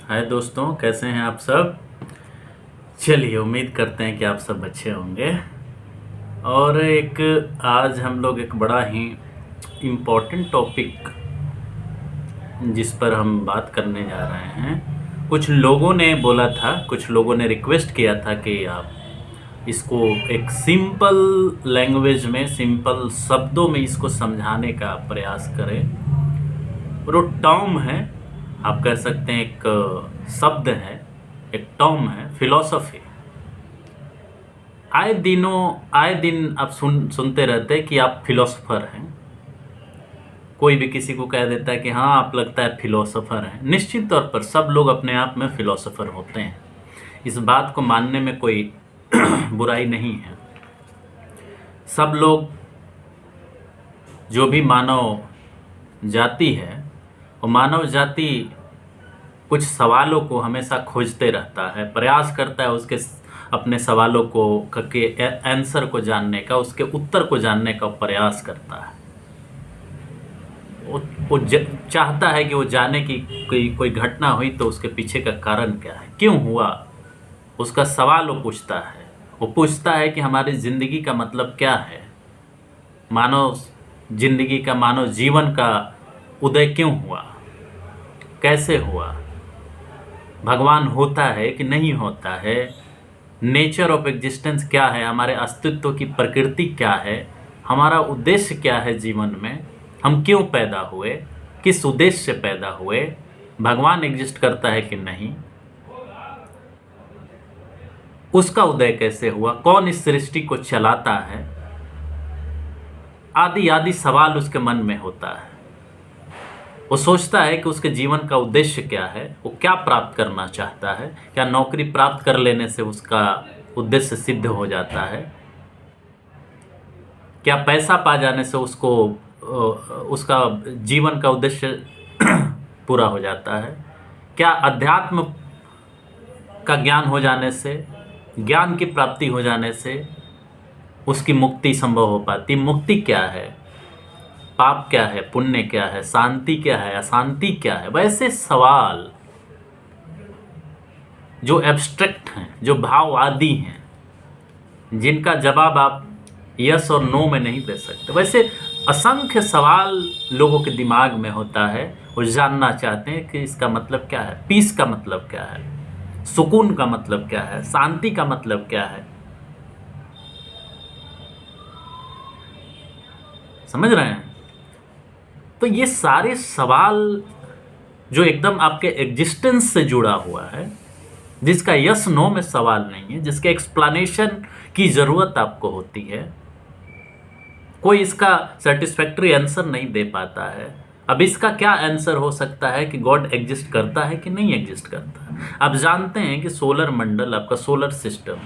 हाय दोस्तों, कैसे हैं आप सब। चलिए, उम्मीद करते हैं कि आप सब अच्छे होंगे। और आज हम लोग एक बड़ा ही इम्पोर्टेंट टॉपिक जिस पर हम बात करने जा रहे हैं। कुछ लोगों ने बोला था, कुछ लोगों ने रिक्वेस्ट किया था कि आप इसको एक सिंपल लैंग्वेज में, सिंपल शब्दों में इसको समझाने का प्रयास करें। और वो टर्म है, आप कह सकते हैं एक शब्द है, एक टर्म है, फिलॉसफी। आए दिन आप सुनते रहते हैं कि आप फिलोसोफर हैं। कोई भी किसी को कह देता है कि हाँ, आप लगता है फिलोसोफर हैं। निश्चित तौर पर सब लोग अपने आप में फिलोसोफर होते हैं। इस बात को मानने में कोई बुराई नहीं है। सब लोग, जो भी मानव जाति है, वो मानव जाति कुछ सवालों को हमेशा खोजते रहता है, प्रयास करता है उसके अपने सवालों को के आंसर को जानने का, उसके उत्तर को जानने का प्रयास करता है। वो चाहता है कि वो जाने की कोई घटना हुई तो उसके पीछे का कारण क्या है, क्यों हुआ, उसका सवाल वो पूछता है। वो पूछता है कि हमारी ज़िंदगी का मतलब क्या है, मानव जिंदगी का, मानव जीवन का उदय क्यों हुआ, कैसे हुआ, भगवान होता है कि नहीं होता है, नेचर ऑफ एग्जिस्टेंस क्या है, हमारे अस्तित्व की प्रकृति क्या है, हमारा उद्देश्य क्या है जीवन में, हम क्यों पैदा हुए, किस उद्देश्य से पैदा हुए, भगवान एग्जिस्ट करता है कि नहीं, उसका उदय कैसे हुआ, कौन इस सृष्टि को चलाता है, आदि आदि सवाल उसके मन में होता है। वो सोचता है कि उसके जीवन का उद्देश्य क्या है, वो क्या प्राप्त करना चाहता है, क्या नौकरी प्राप्त कर लेने से उसका उद्देश्य सिद्ध हो जाता है, क्या पैसा पा जाने से उसको उसका जीवन का उद्देश्य पूरा हो जाता है, क्या अध्यात्म का ज्ञान हो जाने से, ज्ञान की प्राप्ति हो जाने से उसकी मुक्ति संभव हो पाती। मुक्ति क्या है, पाप क्या है, पुण्य क्या है, शांति क्या है, अशांति क्या है, वैसे सवाल जो एब्स्ट्रैक्ट हैं, जो भाववादी हैं, जिनका जवाब आप यस और नो में नहीं दे सकते, वैसे असंख्य सवाल लोगों के दिमाग में होता है। वो जानना चाहते हैं कि इसका मतलब क्या है, पीस का मतलब क्या है, सुकून का मतलब क्या है, शांति का मतलब क्या है। समझ रहे हैं? तो ये सारे सवाल जो एकदम आपके एग्जिस्टेंस से जुड़ा हुआ है, जिसका यस नो में सवाल नहीं है, जिसके एक्सप्लेनेशन की ज़रूरत आपको होती है, कोई इसका सेटिस्फैक्ट्री आंसर नहीं दे पाता है। अब इसका क्या आंसर हो सकता है कि गॉड एग्जिस्ट करता है कि नहीं एग्जिस्ट करता है। आप जानते हैं कि सोलर मंडल, आपका सोलर सिस्टम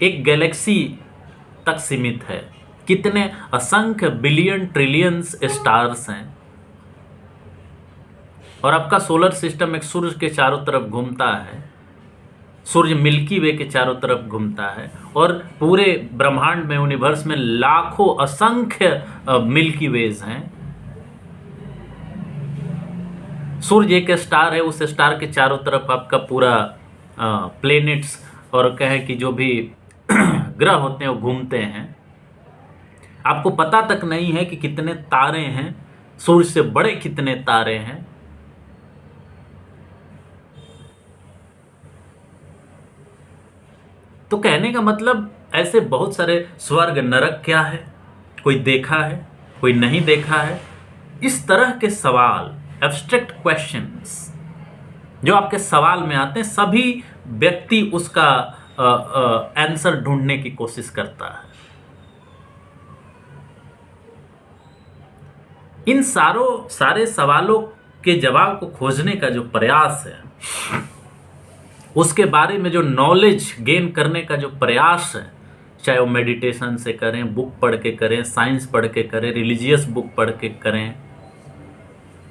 एक गैलेक्सी तक सीमित है। कितने असंख्य बिलियन ट्रिलियंस स्टार्स हैं, और आपका सोलर सिस्टम एक सूर्य के चारों तरफ घूमता है, सूर्य मिल्की वे के चारों तरफ घूमता है, और पूरे ब्रह्मांड में, यूनिवर्स में लाखों असंख्य मिल्की वेज हैं। सूर्य एक स्टार है, उस स्टार के चारों तरफ आपका पूरा प्लेनेट्स और कहें कि जो भी ग्रह होते हैं वो घूमते हैं। आपको पता तक नहीं है कि कितने तारे हैं, सूर्य से बड़े कितने तारे हैं। तो कहने का मतलब, ऐसे बहुत सारे स्वर्ग नरक क्या है, कोई देखा है, कोई नहीं देखा है, इस तरह के सवाल, एब्स्ट्रैक्ट क्वेश्चंस जो आपके सवाल में आते हैं, सभी व्यक्ति उसका आंसर ढूंढने की कोशिश करता है। इन सारे सवालों के जवाब को खोजने का जो प्रयास है, उसके बारे में जो नॉलेज गेन करने का जो प्रयास है, चाहे वो मेडिटेशन से करें, बुक पढ़ के करें, साइंस पढ़ के करें, रिलीजियस बुक पढ़ के करें,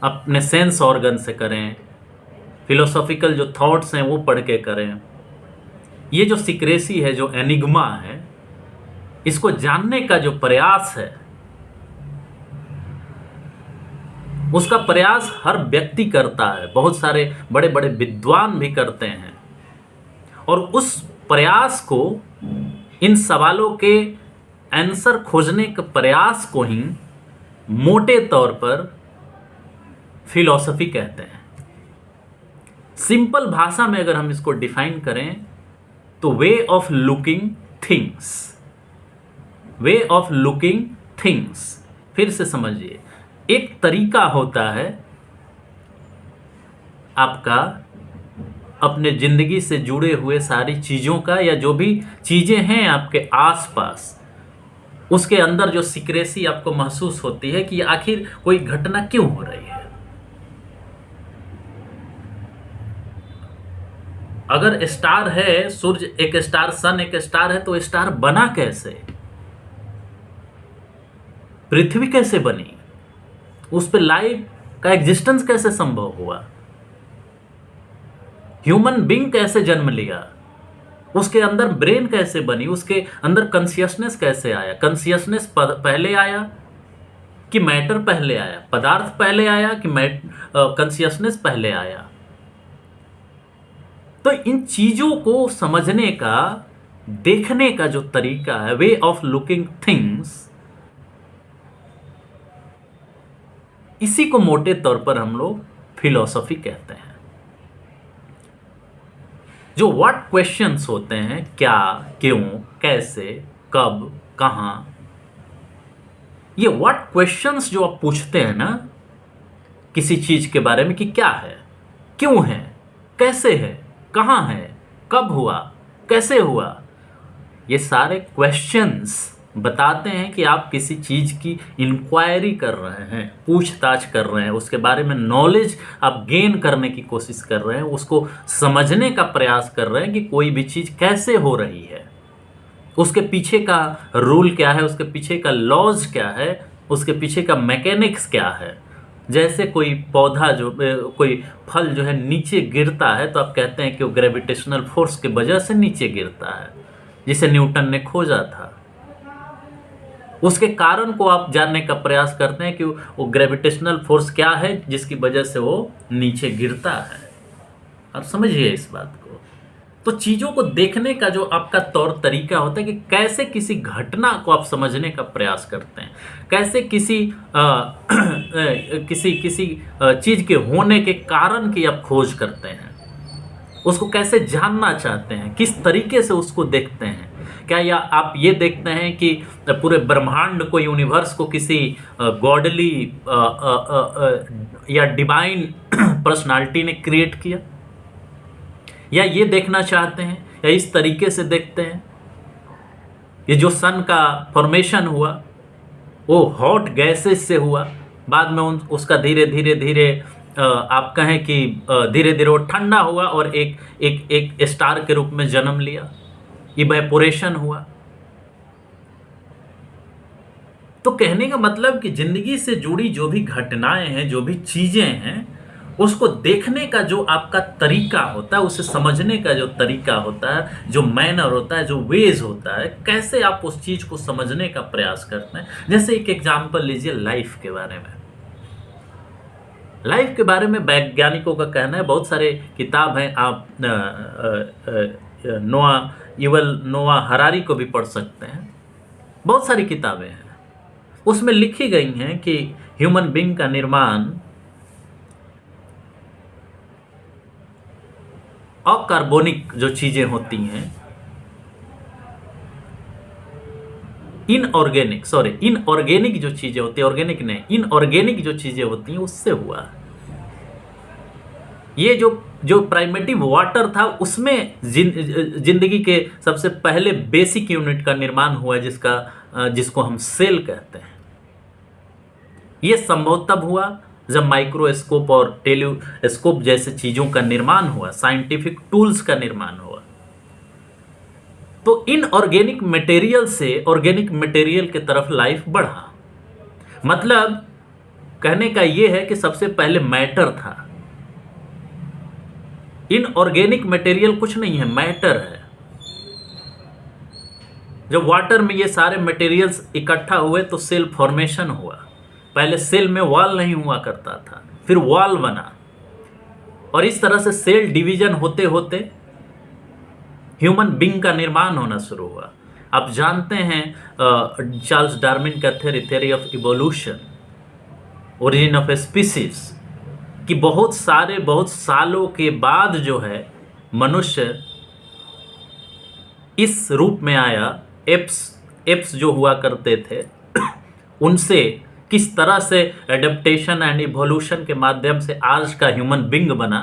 अपने सेंस ऑर्गन से करें, फिलोसॉफिकल जो थॉट्स हैं वो पढ़ के करें, ये जो सीक्रेसी है, जो एनिग्मा है, इसको जानने का जो प्रयास है, उसका प्रयास हर व्यक्ति करता है, बहुत सारे बड़े बड़े विद्वान भी करते हैं, और उस प्रयास को, इन सवालों के आंसर खोजने के प्रयास को ही मोटे तौर पर फिलॉसफी कहते हैं। सिंपल भाषा में अगर हम इसको डिफाइन करें तो way of looking things, way of looking things. फिर से समझिए, एक तरीका होता है आपका अपने जिंदगी से जुड़े हुए सारी चीज़ों का, या जो भी चीज़ें हैं आपके आसपास, उसके अंदर जो सीक्रेसी आपको महसूस होती है कि आखिर कोई घटना क्यों हो रही है। अगर स्टार है, सूर्य एक स्टार, सन एक स्टार है, तो स्टार बना कैसे, पृथ्वी कैसे बनी, उस पर लाइफ का एग्जिस्टेंस कैसे संभव हुआ, ह्यूमन बीइंग कैसे जन्म लिया, उसके अंदर ब्रेन कैसे बनी, उसके अंदर कॉन्शियसनेस कैसे आया, कॉन्शियसनेस पहले आया कि मैटर पहले आया, पदार्थ पहले आया कि कॉन्शियसनेस पहले आया। तो इन चीजों को समझने का, देखने का जो तरीका है, वे ऑफ लुकिंग थिंग्स, इसी को मोटे तौर पर हम लोग फिलॉसफी कहते हैं। जो व्हाट क्वेश्चंस होते हैं, क्या, क्यों, कैसे, कब, कहां, ये व्हाट क्वेश्चंस जो आप पूछते हैं ना किसी चीज के बारे में, कि क्या है, क्यों है, कैसे है, कहां है, कब हुआ, कैसे हुआ, ये सारे क्वेश्चंस बताते हैं कि आप किसी चीज की इंक्वायरी कर रहे हैं, पूछताछ कर रहे हैं, उसके बारे में नॉलेज आप गेन करने की कोशिश कर रहे हैं, उसको समझने का प्रयास कर रहे हैं कि कोई भी चीज कैसे हो रही है, उसके पीछे का रूल क्या है, उसके पीछे का लॉज क्या है, उसके पीछे का मैकेनिक्स क्या है। जैसे कोई पौधा जो, कोई फल जो है नीचे गिरता है, तो आप कहते हैं कि वो ग्रेविटेशनल फोर्स की वजह से नीचे गिरता है, जिसे न्यूटन ने खोजा था। उसके कारण को आप जानने का प्रयास करते हैं कि वो ग्रेविटेशनल फोर्स क्या है जिसकी वजह से वो नीचे गिरता है। आप समझिए इस बात को। तो चीज़ों को देखने का जो आपका तौर तरीका होता है कि कैसे किसी घटना को आप समझने का प्रयास करते हैं, कैसे किसी चीज़ के होने के कारण की आप खोज करते हैं, उसको कैसे जानना चाहते हैं, किस तरीके से उसको देखते हैं। क्या या आप ये देखते हैं कि पूरे ब्रह्मांड को, यूनिवर्स को किसी गॉडली या डिवाइन पर्सनालिटी ने क्रिएट किया, या ये देखना चाहते हैं, या इस तरीके से देखते हैं ये जो सन का फॉर्मेशन हुआ वो हॉट गैसेस से हुआ, बाद में उसका धीरे धीरे आप कहें कि धीरे धीरे वो ठंडा हुआ और एक स्टार के रूप में जन्म लिया, इवेपोरेशन हुआ। तो कहने का मतलब कि जिंदगी से जुड़ी जो भी घटनाएं हैं, जो भी चीजें हैं, उसको देखने का जो आपका तरीका होता है, उसे समझने का जो तरीका होता है, जो मैनर होता है, जो वेज होता है, कैसे आप उस चीज को समझने का प्रयास करते हैं। जैसे एक एग्जांपल लीजिए लाइफ के बारे में। लाइफ के बारे में वैज्ञानिकों का कहना है, बहुत सारे किताब हैं, आप नोआ हरारी को भी पढ़ सकते हैं, बहुत सारी किताबें हैं, उसमें लिखी गई हैं कि ह्यूमन बीइंग का निर्माण अकार्बनिक जो चीजें होती हैं, इनऑर्गेनिक जो चीजें होती है, ऑर्गेनिक नहीं, इनऑर्गेनिक जो चीजें होती हैं उससे हुआ। ये जो प्राइमेटिव वाटर था उसमें जिंदगी के सबसे पहले बेसिक यूनिट का निर्माण हुआ, जिसको हम सेल कहते हैं। ये संभव तब हुआ जब माइक्रोस्कोप और टेलीस्कोप जैसे चीजों का निर्माण हुआ, साइंटिफिक टूल्स का निर्माण हुआ। तो इनऑर्गेनिक मटेरियल से ऑर्गेनिक मटेरियल की तरफ लाइफ बढ़ा। मतलब कहने का यह है कि सबसे पहले मैटर था, इनऑर्गेनिक मटेरियल कुछ नहीं है, मैटर है। जब वाटर में ये सारे मटेरियल्स इकट्ठा हुए तो सेल फॉर्मेशन हुआ, पहले सेल में वॉल नहीं हुआ करता था, फिर वॉल बना, और इस तरह से सेल डिवीजन होते होते ह्यूमन बीइंग का निर्माण होना शुरू हुआ। आप जानते हैं चार्ल्स डार्विन का theory of evolution, origin of a species, कि बहुत सालों के बाद जो है मनुष्य इस रूप में आया। एप्स जो हुआ करते थे उनसे किस तरह से एडेप्टेशन एंड इवोल्यूशन के माध्यम से आज का ह्यूमन बीइंग बना,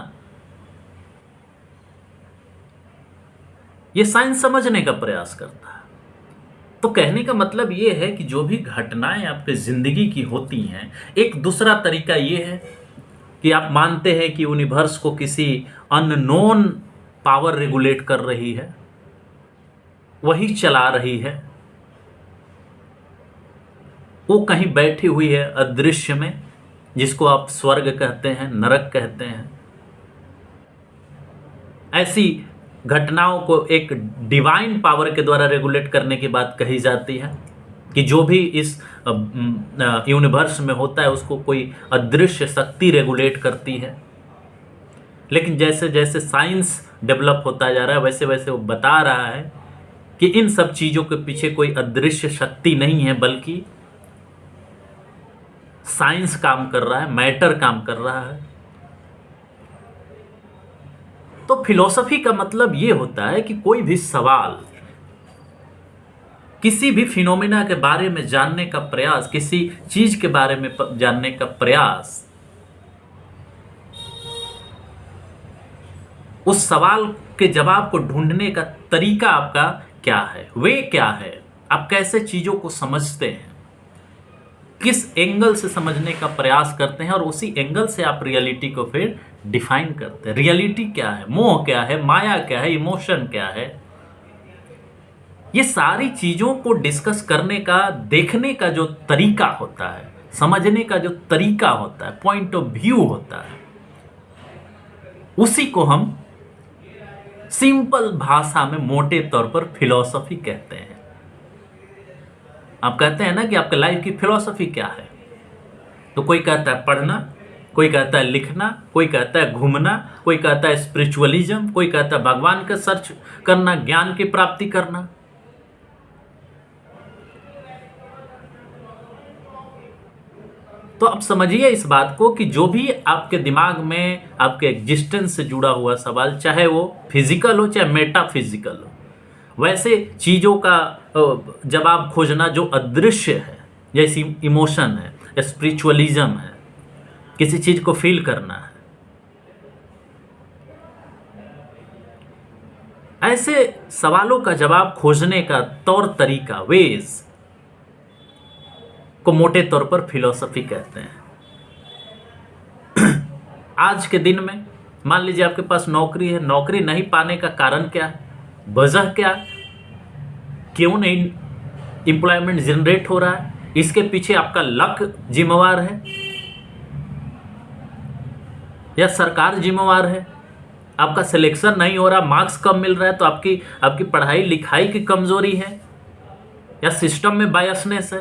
ये साइंस समझने का प्रयास करता है। तो कहने का मतलब ये है कि जो भी घटनाएं आपके ज़िंदगी की होती हैं, एक दूसरा तरीका ये है कि आप मानते हैं कि यूनिवर्स को किसी अननोन पावर रेगुलेट कर रही है, वही चला रही है, वो कहीं बैठी हुई है अदृश्य में, जिसको आप स्वर्ग कहते हैं, नरक कहते हैं। ऐसी घटनाओं को एक डिवाइन पावर के द्वारा रेगुलेट करने की बात कही जाती है कि जो भी इस यूनिवर्स में होता है उसको कोई अदृश्य शक्ति रेगुलेट करती है। लेकिन जैसे जैसे साइंस डेवलप होता जा रहा है वैसे वैसे वो बता रहा है कि इन सब चीज़ों के पीछे कोई अदृश्य शक्ति नहीं है, बल्कि साइंस काम कर रहा है, मैटर काम कर रहा है। तो फिलॉसफी का मतलब ये होता है कि कोई भी सवाल, किसी भी फिनोमेना के बारे में जानने का प्रयास, किसी चीज के बारे में जानने का प्रयास, उस सवाल के जवाब को ढूंढने का तरीका आपका क्या है, वे क्या है, आप कैसे चीजों को समझते हैं, किस एंगल से समझने का प्रयास करते हैं, और उसी एंगल से आप रियलिटी को फिर डिफाइन करते हैं। रियलिटी क्या है, मोह क्या है, माया क्या है, इमोशन क्या है, ये सारी चीजों को डिस्कस करने का, देखने का जो तरीका होता है, समझने का जो तरीका होता है, पॉइंट ऑफ व्यू होता है, उसी को हम सिंपल भाषा में मोटे तौर पर फिलॉसफी कहते हैं। आप कहते हैं ना कि आपके लाइफ की फिलॉसफी क्या है, तो कोई कहता है पढ़ना, कोई कहता है लिखना, कोई कहता है घूमना, कोई कहता है स्पिरिचुअलिज्म, कोई कहता है भगवान का सर्च करना, ज्ञान की प्राप्ति करना। तो अब समझिए इस बात को कि जो भी आपके दिमाग में आपके एग्जिस्टेंस से जुड़ा हुआ सवाल, चाहे वो फिजिकल हो चाहे मेटाफिजिकल हो, वैसे चीज़ों का जवाब खोजना जो अदृश्य है, जैसे इमोशन है, स्पिरिचुअलिज्म है, किसी चीज़ को फील करना है, ऐसे सवालों का जवाब खोजने का तौर तरीका, वेज को मोटे तौर पर फिलॉसफी कहते हैं। आज के दिन में मान लीजिए आपके पास नौकरी है, नौकरी नहीं पाने का कारण क्या है, वजह क्या, क्यों नहीं एम्प्लॉयमेंट जनरेट हो रहा है, इसके पीछे आपका लक जिम्मेवार है या सरकार जिम्मेवार है, आपका सिलेक्शन नहीं हो रहा, मार्क्स कम मिल रहा है, तो आपकी पढ़ाई लिखाई की कमजोरी है या सिस्टम में बायसनेस है,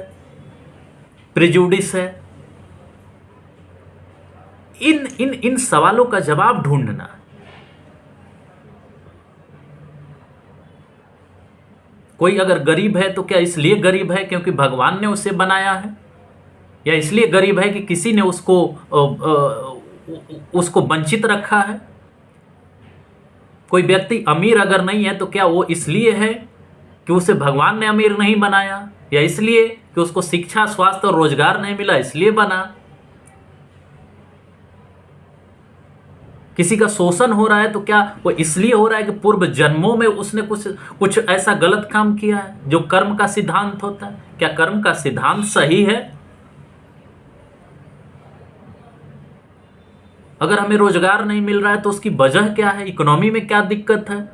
प्रिजुडिस है। इन सवालों का जवाब ढूंढना, कोई अगर गरीब है तो क्या इसलिए गरीब है क्योंकि भगवान ने उसे बनाया है, या इसलिए गरीब है कि किसी ने उसको वंचित रखा है। कोई व्यक्ति अमीर अगर नहीं है तो क्या वो इसलिए है कि उसे भगवान ने अमीर नहीं बनाया, या इसलिए कि उसको शिक्षा, स्वास्थ्य और रोजगार नहीं मिला इसलिए बना। किसी का शोषण हो रहा है तो क्या वो इसलिए हो रहा है कि पूर्व जन्मों में उसने कुछ ऐसा गलत काम किया है, जो कर्म का सिद्धांत होता है। क्या कर्म का सिद्धांत सही है? अगर हमें रोजगार नहीं मिल रहा है तो उसकी वजह क्या है, इकोनॉमी में क्या दिक्कत है?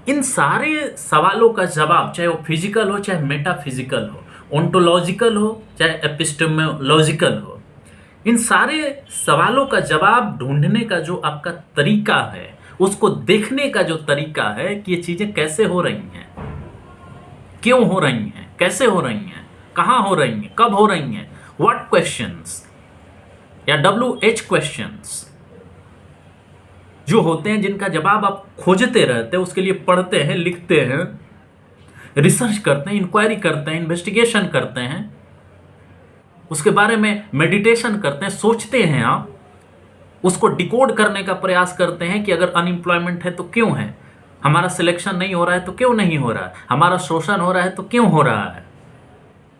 इन सारे सवालों का जवाब, चाहे वो फिजिकल हो चाहे मेटाफिजिकल हो, ओंटोलॉजिकल हो चाहे एपिस्टेमोलॉजिकल हो, इन सारे सवालों का जवाब ढूंढने का जो आपका तरीका है, उसको देखने का जो तरीका है कि ये चीजें कैसे हो रही हैं, क्यों हो रही हैं, कैसे हो रही हैं, कहाँ हो रही हैं, कब हो रही हैं, व्हाट क्वेश्चंस या WH क्वेश्चंस जो होते हैं, जिनका जवाब आप खोजते रहते हैं, उसके लिए पढ़ते हैं, लिखते हैं, रिसर्च करते हैं, इंक्वायरी करते हैं, इन्वेस्टिगेशन करते हैं, उसके बारे में मेडिटेशन करते हैं, सोचते हैं, आप उसको डिकोड करने का प्रयास करते हैं कि अगर अनएम्प्लॉयमेंट है तो क्यों है, हमारा सिलेक्शन नहीं हो रहा है तो क्यों नहीं हो रहा है, हमारा शोषण हो रहा है तो क्यों हो रहा है,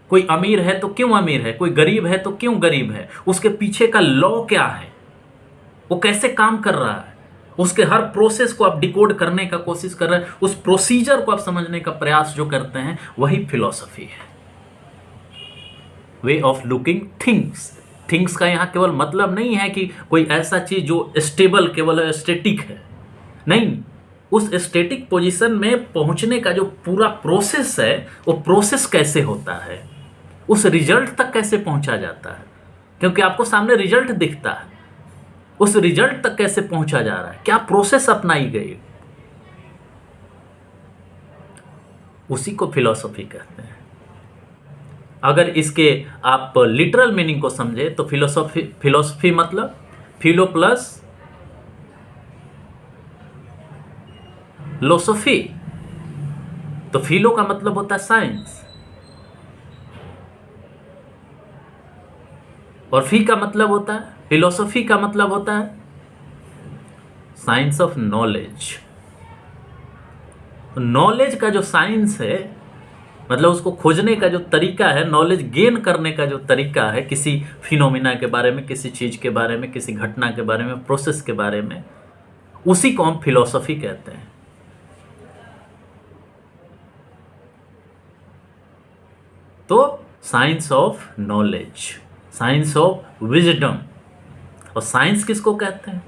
कोई अमीर है तो क्यों अमीर है, कोई गरीब है तो क्यों गरीब है, उसके पीछे का लॉ क्या है, वो कैसे काम कर रहा है, उसके हर प्रोसेस को आप डिकोड करने का कोशिश कर रहे हैं, उस प्रोसीजर को आप समझने का प्रयास जो करते हैं, वही फिलॉसफी है। Way of looking things. Things का यहाँ केवल मतलब नहीं है कि कोई ऐसा चीज जो स्टेबल केवल स्टेटिक है, नहीं, उस स्टेटिक पोजीशन में पहुंचने का जो पूरा प्रोसेस है, वो प्रोसेस कैसे होता है, उस रिजल्ट तक कैसे पहुंचा जाता है, क्योंकि आपको सामने रिजल्ट दिखता है, उस रिजल्ट तक कैसे पहुंचा जा रहा है, क्या प्रोसेस अपनाई गई, उसी को फिलॉसफी कहते हैं। अगर इसके आप लिटरल मीनिंग को समझे तो फिलॉसफी मतलब फिलो प्लस लोसोफी, तो फिलो का मतलब होता है साइंस और फी का मतलब होता है, फिलोसफी का मतलब होता है साइंस ऑफ नॉलेज। नॉलेज का जो साइंस है, मतलब उसको खोजने का जो तरीका है, नॉलेज गेन करने का जो तरीका है, किसी फिनोमिना के बारे में, किसी चीज के बारे में, किसी घटना के बारे में, प्रोसेस के बारे में, उसी को हम फिलोसफी कहते हैं। तो science of knowledge, science of wisdom. और साइंस किसको कहते हैं?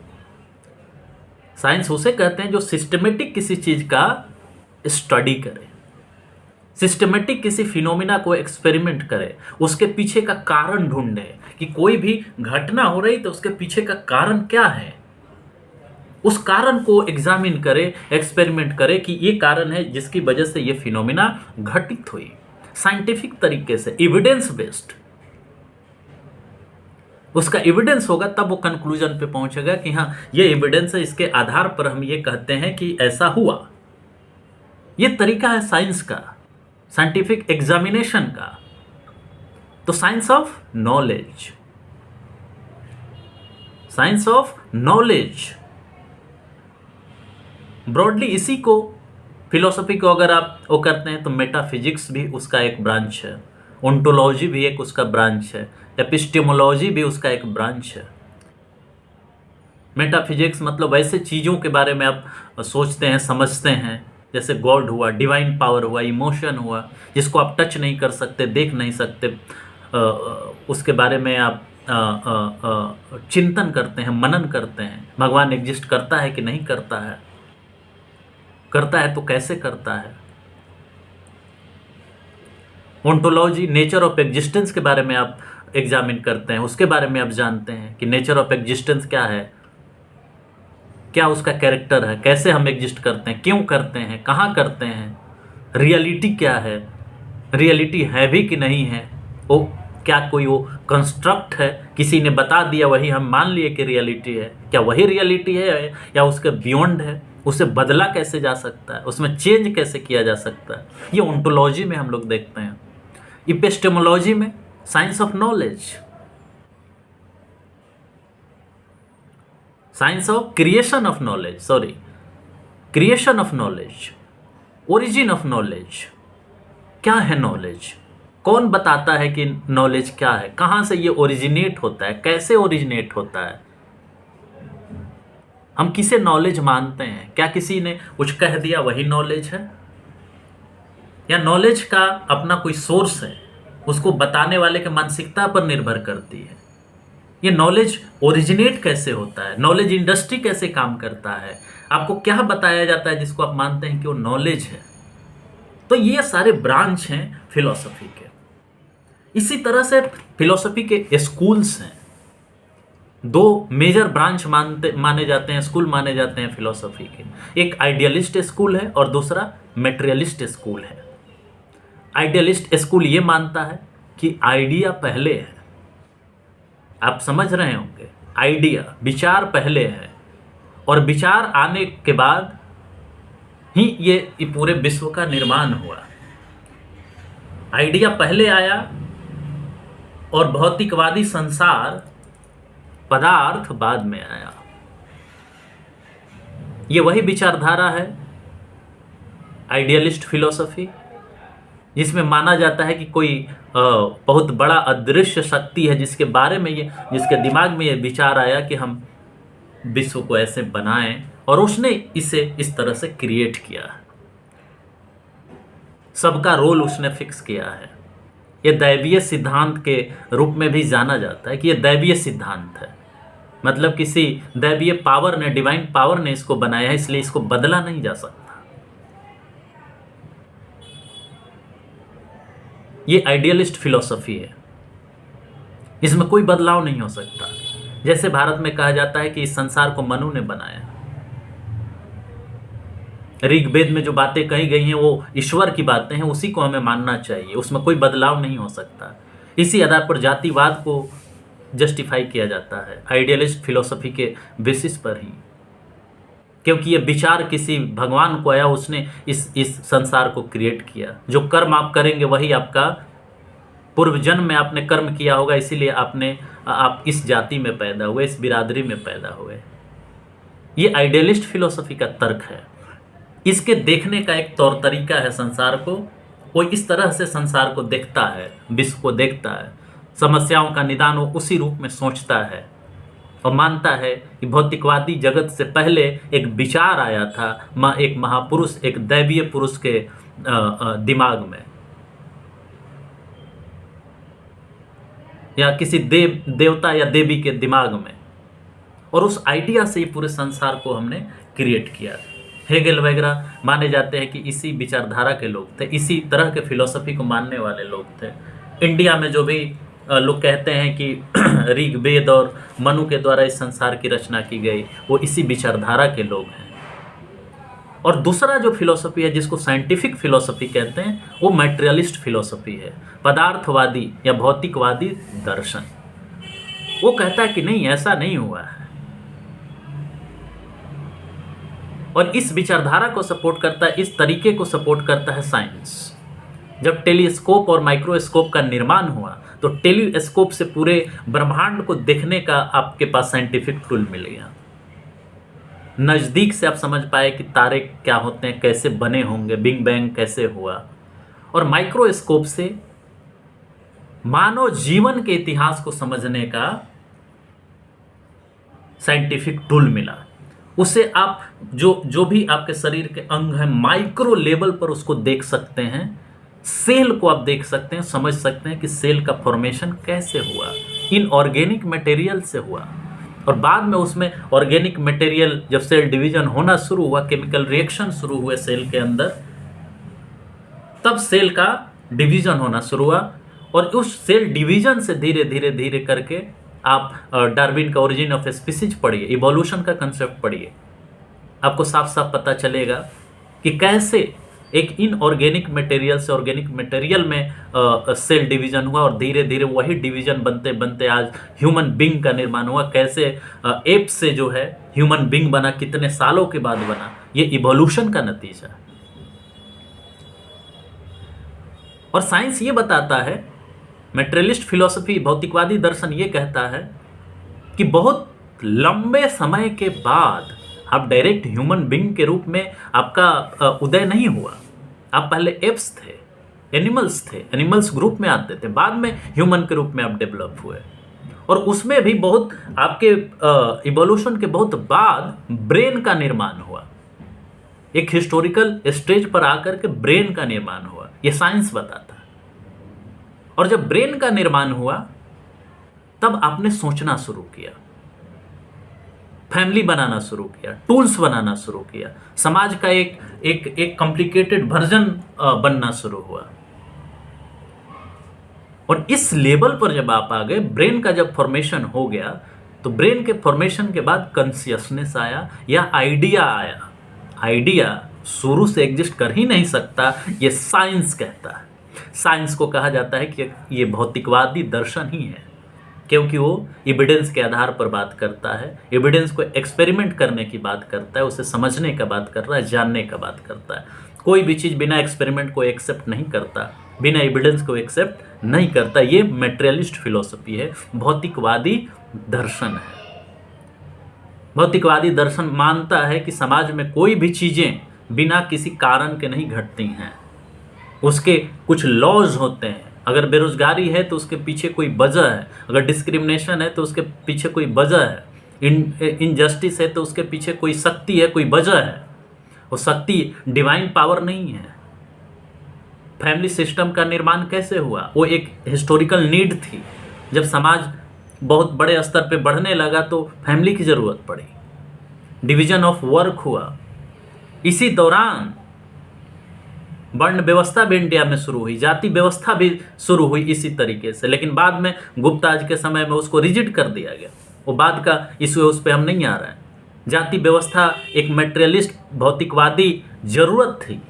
साइंस उसे कहते हैं जो सिस्टमेटिक किसी चीज का स्टडी करे, सिस्टमेटिक किसी फिनोमिना को एक्सपेरिमेंट करे, उसके पीछे का कारण ढूंढे कि कोई भी घटना हो रही तो उसके पीछे का कारण क्या है, उस कारण को एग्जामिन करे, एक्सपेरिमेंट करे कि ये कारण है जिसकी वजह से ये फिनोमिना घटित हुई, साइंटिफिक तरीके से, एविडेंस बेस्ड। उसका एविडेंस होगा तब वो कंक्लूजन पे पहुंचेगा कि हाँ ये एविडेंस है, इसके आधार पर हम ये कहते हैं कि ऐसा हुआ। ये तरीका है साइंस का, साइंटिफिक एग्जामिनेशन का। तो science of knowledge, science of knowledge broadly इसी को, फिलोसफी को अगर आप वो करते हैं तो मेटाफिजिक्स भी उसका एक ब्रांच है, ओंटोलॉजी भी एक उसका ब्रांच है, एपिस्टेमोलॉजी भी उसका एक ब्रांच है। मेटाफिजिक्स मतलब ऐसे चीज़ों के बारे में आप सोचते हैं, समझते हैं, जैसे गॉड हुआ, डिवाइन पावर हुआ, इमोशन हुआ, जिसको आप टच नहीं कर सकते, देख नहीं सकते, उसके बारे में आप चिंतन करते हैं, मनन करते हैं। भगवान एग्जिस्ट करता है कि नहीं करता है, करता है तो कैसे करता है। ओंटोलॉजी नेचर ऑफ एग्जिस्टेंस के बारे में आप एग्जामिन करते हैं, उसके बारे में आप जानते हैं कि नेचर ऑफ एग्जिस्टेंस क्या है, क्या उसका कैरेक्टर है, कैसे हम एग्जिस्ट करते हैं, क्यों करते हैं, कहाँ करते हैं, रियलिटी क्या है, रियलिटी है भी कि नहीं है, वो क्या कोई वो कंस्ट्रक्ट है, किसी ने बता दिया वही हम मान लिए कि रियलिटी है, क्या वही रियलिटी है या उसके बियॉन्ड है, उसे बदला कैसे जा सकता है, उसमें चेंज कैसे किया जा सकता है। ये ओंटोलॉजी में हम लोग देखते हैं। एपिस्टेमोलॉजी में science of knowledge, science of creation of knowledge, sorry creation of knowledge, origin of knowledge. क्या है नॉलेज, कौन बताता है कि नॉलेज क्या है, कहाँ से ये ओरिजिनेट होता है, कैसे ओरिजिनेट होता है, हम किसे नॉलेज मानते हैं, क्या किसी ने कुछ कह दिया वही नॉलेज है, या नॉलेज का अपना कोई सोर्स है, उसको बताने वाले के मानसिकता पर निर्भर करती है। ये नॉलेज ओरिजिनेट कैसे होता है, नॉलेज इंडस्ट्री कैसे काम करता है, आपको क्या बताया जाता है जिसको आप मानते हैं कि वो नॉलेज है। तो ये सारे ब्रांच हैं फिलॉसफी के। इसी तरह से फिलॉसफी के स्कूल्स हैं, दो मेजर ब्रांच माने जाते हैं, स्कूल माने जाते हैं फिलॉसफी के। एक आइडियलिस्ट स्कूल है और दूसरा मेटेरियलिस्ट स्कूल है। आइडियलिस्ट स्कूल ये मानता है कि आइडिया पहले है, आप समझ रहे होंगे, आइडिया, विचार पहले है और विचार आने के बाद ही ये पूरे विश्व का निर्माण हुआ। आइडिया पहले आया और भौतिकवादी संसार, पदार्थ बाद में आया। ये वही विचारधारा है आइडियलिस्ट फिलॉसफी, जिसमें माना जाता है कि कोई बहुत बड़ा अदृश्य शक्ति है जिसके बारे में जिसके दिमाग में ये विचार आया कि हम विश्व को ऐसे बनाएं, और उसने इसे इस तरह से क्रिएट किया है। सबका रोल उसने फिक्स किया है। ये दैवीय सिद्धांत के रूप में भी जाना जाता है कि ये दैवीय सिद्धांत है, मतलब किसी दैवीय पावर ने, डिवाइन पावर ने इसको बनाया है, इसलिए इसको बदला नहीं जा सकता। ये आइडियलिस्ट फिलॉसफी है, इसमें कोई बदलाव नहीं हो सकता। जैसे भारत में कहा जाता है कि इस संसार को मनु ने बनाया। ऋग्वेद में जो बातें कही गई हैं वो ईश्वर की बातें हैं, उसी को हमें मानना चाहिए, उसमें कोई बदलाव नहीं हो सकता। इसी आधार पर जातिवाद को जस्टिफाई किया जाता है आइडियलिस्ट फिलॉसफी के बेसिस पर ही, क्योंकि ये विचार किसी भगवान को आया, उसने इस संसार को क्रिएट किया। जो कर्म आप करेंगे वही आपका, पूर्व जन्म में आपने कर्म किया होगा, इसीलिए आप इस जाति में पैदा हुए, इस बिरादरी में पैदा हुए। ये आइडियलिस्ट फिलॉसफी का तर्क है। इसके देखने का एक तौर तरीका है संसार को। वो इस तरह से संसार को देखता है, विश्व को देखता है, समस्याओं का निदान वो उसी रूप में सोचता है और मानता है कि भौतिकवादी जगत से पहले एक विचार आया था, एक महापुरुष, एक दैवीय पुरुष के दिमाग में, या किसी देवता या देवी के दिमाग में, और उस आइडिया से ही पूरे संसार को हमने क्रिएट किया। हेगेल वगैरह माने जाते हैं कि इसी विचारधारा के लोग थे, इसी तरह के फिलॉसफी को मानने वाले लोग थे। इंडिया में जो भी लोग कहते हैं कि ऋग्वेद और मनु के द्वारा इस संसार की रचना की गई, वो इसी विचारधारा के लोग हैं। और दूसरा जो फिलॉसफी है जिसको साइंटिफिक फिलॉसफी कहते हैं, वो मैटेरियलिस्ट फिलॉसफी है, पदार्थवादी या भौतिकवादी दर्शन। वो कहता है कि नहीं, ऐसा नहीं हुआ है। और इस विचारधारा को सपोर्ट करता है, इस तरीके को सपोर्ट करता है साइंस। जब टेलीस्कोप और माइक्रोस्कोप का निर्माण हुआ तो टेलीस्कोप से पूरे ब्रह्मांड को देखने का आपके पास साइंटिफिक टूल मिल गया। नज़दीक से आप समझ पाए कि तारे क्या होते हैं, कैसे बने होंगे, बिग बैंग कैसे हुआ। और माइक्रोस्कोप से मानव जीवन के इतिहास को समझने का साइंटिफिक टूल मिला। उससे आप जो भी आपके शरीर के अंग हैं, माइक्रो लेवल पर उसको देख सकते हैं। सेल को आप देख सकते हैं, समझ सकते हैं कि सेल का फॉर्मेशन कैसे हुआ, इनऑर्गेनिक मटेरियल से हुआ। और बाद में उसमें ऑर्गेनिक मटेरियल, जब सेल डिवीजन होना शुरू हुआ, केमिकल रिएक्शन शुरू हुए सेल के अंदर, तब सेल का डिवीजन होना शुरू हुआ। और उस सेल डिवीजन से धीरे धीरे धीरे करके आप डार्विन का ओरिजिन ऑफ स्पीसीज पढ़िए, इवोल्यूशन का कंसेप्ट पढ़िए, आपको साफ साफ पता चलेगा कि कैसे एक इनऑर्गेनिक मटेरियल से ऑर्गेनिक मटेरियल में सेल डिवीजन हुआ, और धीरे धीरे वही डिवीजन बनते बनते आज ह्यूमन बींग का निर्माण हुआ। कैसे एप से जो है ह्यूमन बींग बना, कितने सालों के बाद बना, ये इवोल्यूशन का नतीजा। और साइंस ये बताता है, मटेरियलिस्ट फिलॉसफी, भौतिकवादी दर्शन ये कहता है कि बहुत लंबे समय के बाद आप डायरेक्ट ह्यूमन बींग के रूप में आपका उदय नहीं हुआ। आप पहले एप्स थे, एनिमल्स थे, एनिमल्स ग्रुप में आते थे, बाद में ह्यूमन के रूप में आप डेवलप हुए। और उसमें भी बहुत आपके इवोल्यूशन के बहुत बाद ब्रेन का निर्माण हुआ। एक हिस्टोरिकल स्टेज पर आकर के ब्रेन का निर्माण हुआ, ये साइंस बताता है। और जब ब्रेन का निर्माण हुआ तब आपने सोचना शुरू किया, फैमिली बनाना शुरू किया, टूल्स बनाना शुरू किया, समाज का एक कॉम्प्लिकेटेड वर्जन बनना शुरू हुआ। और इस लेवल पर जब आप आ गए, ब्रेन का जब फॉर्मेशन हो गया, तो ब्रेन के फॉर्मेशन के बाद कॉन्शियसनेस आया या आइडिया आया। आइडिया शुरू से एग्जिस्ट कर ही नहीं सकता, ये साइंस कहता है। साइंस को कहा जाता है कि ये भौतिकवादी दर्शन ही है। क्योंकि वो एविडेंस के आधार पर बात करता है, एविडेंस को एक्सपेरिमेंट करने की बात करता है, उसे समझने का बात कर रहा है, जानने का बात करता है। कोई भी चीज़ बिना एक्सपेरिमेंट को एक्सेप्ट नहीं करता, बिना एविडेंस को एक्सेप्ट नहीं करता। ये मटेरियलिस्ट फिलॉसफी है, भौतिकवादी दर्शन है। भौतिकवादी दर्शन मानता है कि समाज में कोई भी चीज़ें बिना किसी कारण के नहीं घटती हैं, उसके कुछ लॉज होते हैं। अगर बेरोजगारी है तो उसके पीछे कोई वजह है, अगर डिस्क्रिमिनेशन है तो उसके पीछे कोई वजह है, इनजस्टिस है तो उसके पीछे कोई शक्ति है, कोई वजह है। वो शक्ति डिवाइन पावर नहीं है। फैमिली सिस्टम का निर्माण कैसे हुआ? वो एक हिस्टोरिकल नीड थी। जब समाज बहुत बड़े स्तर पे बढ़ने लगा तो फैमिली की ज़रूरत पड़ी, डिवीजन ऑफ वर्क हुआ। इसी दौरान वर्ण व्यवस्था भी इंडिया में शुरू हुई, जाति व्यवस्था भी शुरू हुई इसी तरीके से। लेकिन बाद में गुप्तराज के समय में उसको रिजिड कर दिया गया, वो बाद का इशू है, उस पर हम नहीं आ रहे हैं। जाति व्यवस्था एक मटेरियलिस्ट भौतिकवादी जरूरत थी,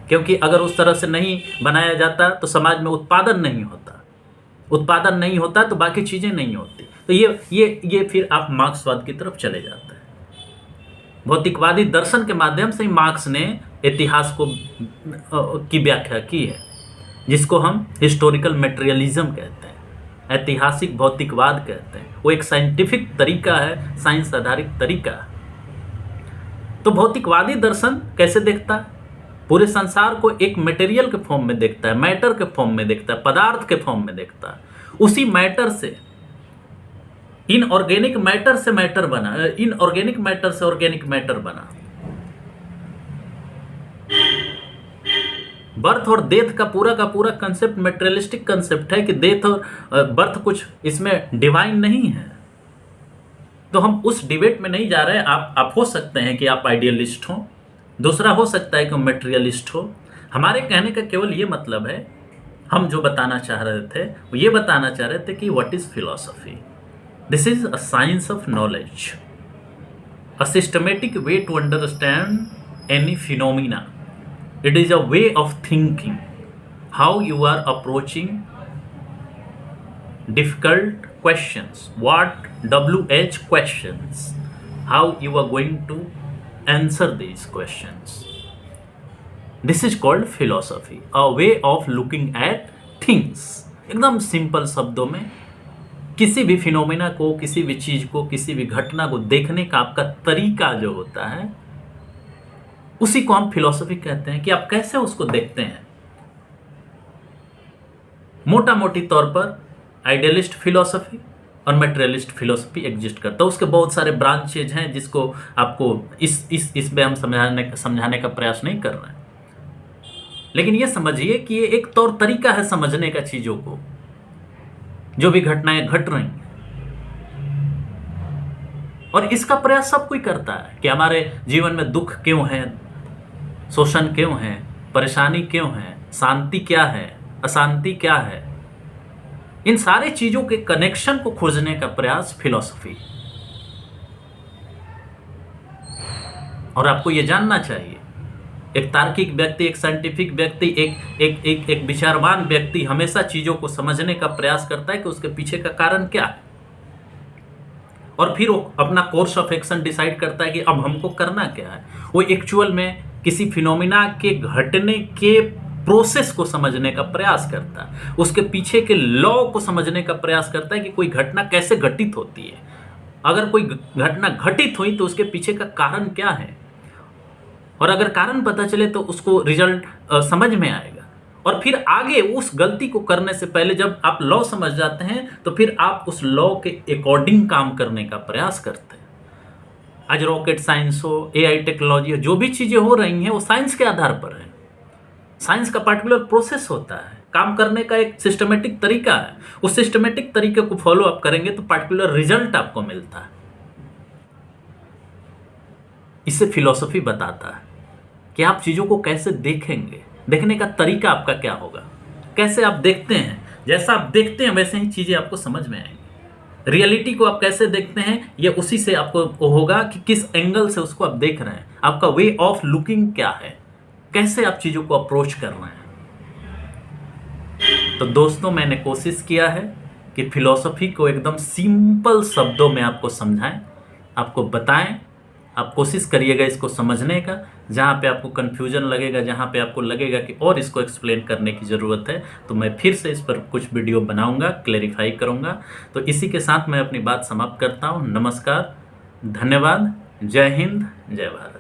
क्योंकि अगर उस तरह से नहीं बनाया जाता तो समाज में उत्पादन नहीं होता, उत्पादन नहीं होता तो बाकी चीज़ें नहीं होती। तो ये फिर आप मार्क्सवाद की तरफ चले जाते हैं। भौतिकवादी दर्शन के माध्यम से ही मार्क्स ने इतिहास को की व्याख्या की है, जिसको हम हिस्टोरिकल मटेरियलिज्म कहते हैं, ऐतिहासिक भौतिकवाद कहते हैं। वो एक साइंटिफिक तरीका है, साइंस आधारित तरीका है। तो भौतिकवादी दर्शन कैसे देखता है? पूरे संसार को एक मटेरियल के फॉर्म में देखता है, मैटर के फॉर्म में देखता है, पदार्थ के फॉर्म में देखता है। उसी मैटर से इनऑर्गेनिक मैटर से मैटर बना, इनऑर्गेनिक मैटर से ऑर्गेनिक मैटर बना। बर्थ और डेथ का पूरा कंसेप्ट मटेरियलिस्टिक कंसेप्ट है कि डेथ और बर्थ कुछ इसमें डिवाइन नहीं है। तो हम उस डिबेट में नहीं जा रहे हैं। आप हो सकते हैं कि आप आइडियलिस्ट हो, दूसरा हो सकता है कि मटेरियलिस्ट हो। हमारे कहने का केवल ये मतलब है, हम जो बताना चाह रहे थे वो ये बताना चाह रहे थे कि what is philosophy. This is a science of knowledge, a systematic way to understand any phenomena. It is a way of thinking, how you are approaching difficult questions, what WH questions, how you are going to answer these questions. This is called philosophy, a way of looking at things. एकदम simple शब्दों में किसी भी phenomena को, किसी भी चीज़ को, किसी भी घटना को देखने का आपका तरीका जो होता है, उसी को हम फिलॉसफी कहते हैं कि आप कैसे उसको देखते हैं। मोटा मोटी तौर पर आइडियलिस्ट फिलॉसफी और मटेरियलिस्ट फिलॉसफी एग्जिस्ट करता है। उसके बहुत सारे ब्रांचेज हैं जिसको आपको इसमें हम समझाने का प्रयास नहीं कर रहे हैं। लेकिन ये समझिए कि ये एक तौर तरीका है समझने का चीज़ों को, जो भी घटनाएं घट रही हैं। और इसका प्रयास सब कोई करता है कि हमारे जीवन में दुख क्यों है, शोषण क्यों है, परेशानी क्यों है, शांति क्या है, अशांति क्या है। इन सारे चीजों के कनेक्शन को खोजने का प्रयास फिलॉसफी। और आपको यह जानना चाहिए, एक तार्किक व्यक्ति, एक साइंटिफिक व्यक्ति, एक विचारवान व्यक्ति हमेशा चीजों को समझने का प्रयास करता है कि उसके पीछे का कारण क्या है, और फिर वो अपना कोर्स ऑफ एक्शन डिसाइड करता है कि अब हमको करना क्या है। वो एक्चुअल में किसी फिनोमिना के घटने के प्रोसेस को समझने का प्रयास करता है, उसके पीछे के लॉ को समझने का प्रयास करता है कि कोई घटना कैसे घटित होती है। अगर कोई घटना घटित हुई तो उसके पीछे का कारण क्या है, और अगर कारण पता चले तो उसको रिजल्ट समझ में आएगा। और फिर आगे उस गलती को करने से पहले जब आप लॉ समझ जाते हैं तो फिर आप उस लॉ के अकॉर्डिंग काम करने का प्रयास करते हैं। आज रॉकेट साइंस हो, AI टेक्नोलॉजी हो, जो भी चीज़ें हो रही हैं वो साइंस के आधार पर है। साइंस का पार्टिकुलर प्रोसेस होता है, काम करने का एक सिस्टमेटिक तरीका है। उस सिस्टमेटिक तरीके को फॉलो अप करेंगे तो पार्टिकुलर रिजल्ट आपको मिलता है। इससे फिलॉसफी बताता है कि आप चीज़ों को कैसे देखेंगे, देखने का तरीका आपका क्या होगा, कैसे आप देखते हैं। जैसा आप देखते हैं वैसे ही चीज़ें आपको समझ में आएंगी। रियलिटी को आप कैसे देखते हैं ये उसी से आपको होगा कि किस एंगल से उसको आप देख रहे हैं, आपका वे ऑफ लुकिंग क्या है, कैसे आप चीज़ों को अप्रोच कर रहे हैं। तो दोस्तों, मैंने कोशिश किया है कि फिलॉसफी को एकदम सिंपल शब्दों में आपको समझाएं, आपको बताएं। आप कोशिश करिएगा इसको समझने का। जहाँ पे आपको कन्फ्यूजन लगेगा, जहाँ पे आपको लगेगा कि और इसको एक्सप्लेन करने की ज़रूरत है, तो मैं फिर से इस पर कुछ वीडियो बनाऊंगा, क्लेरिफाई करूंगा। तो इसी के साथ मैं अपनी बात समाप्त करता हूँ। नमस्कार, धन्यवाद, जय हिंद, जय भारत।